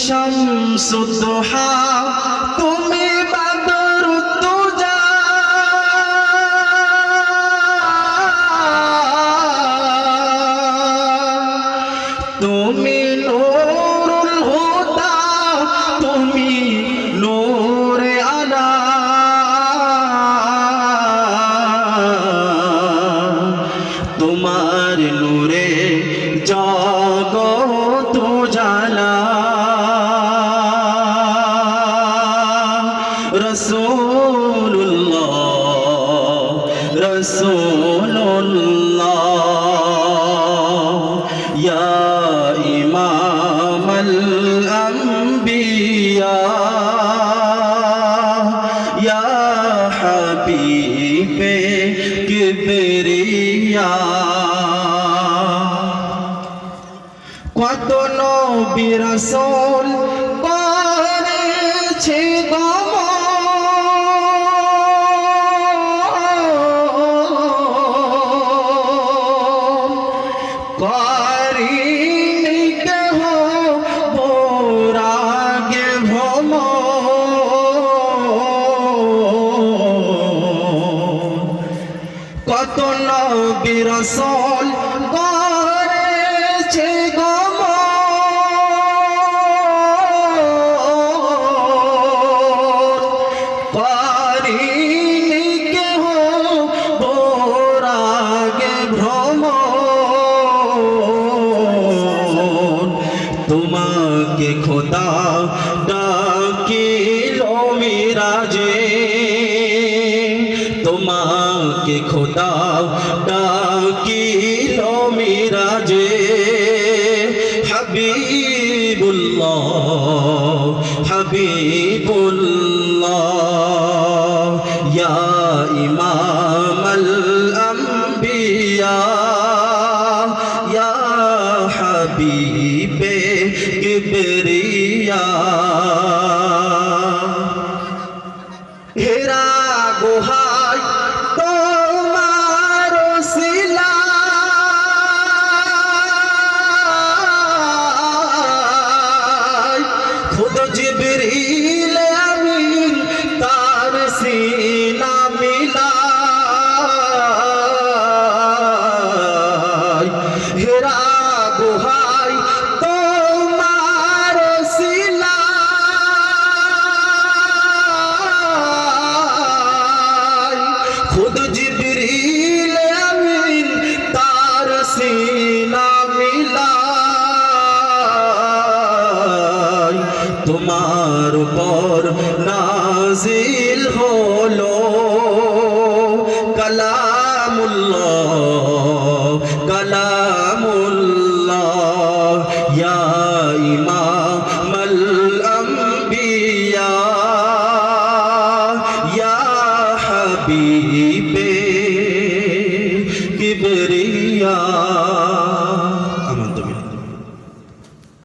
শামসুদ্দোহা, তুমি বাদরুদ্দুজা, তুমি নূরুল হুদা, তুমি নূরে আলা, তোমার নূরে জগত উজালা। রাসূলুল্লাহ রাসূলুল্লাহ ইয়া ইমামাল আম্বিয়া, ইয়া হাবিবে কিবরিয়া। কত নবী রাসূল করেছে গমন, করিনি কেহ বৈরাগ্যে ভ্রমণ। কত নবী রাসূল করেছে গমন, করিনি কেহ বৈরাগ্যে ভ্রমণ। তোমাকে খোদা ডাকিল মিরাজে, তোমাকে খোদা ডাকিল মিরাজে। হাবিবুল্লাহ হাবিবুল্লাহ ইয়া ইমামাল আম্বিয়া, ইয়া হাবিবে কিবরিয়া। হেরা গুহায় তোমার সিলাই, খুদ জিবরিল আমিন তার সিনা মিলাই। হেরা গুহায় তোমার সিলাই, খুদ জিবরিল আমিন তার সিনা মিলাই। তোমার উপর নাজিল হলো কালাম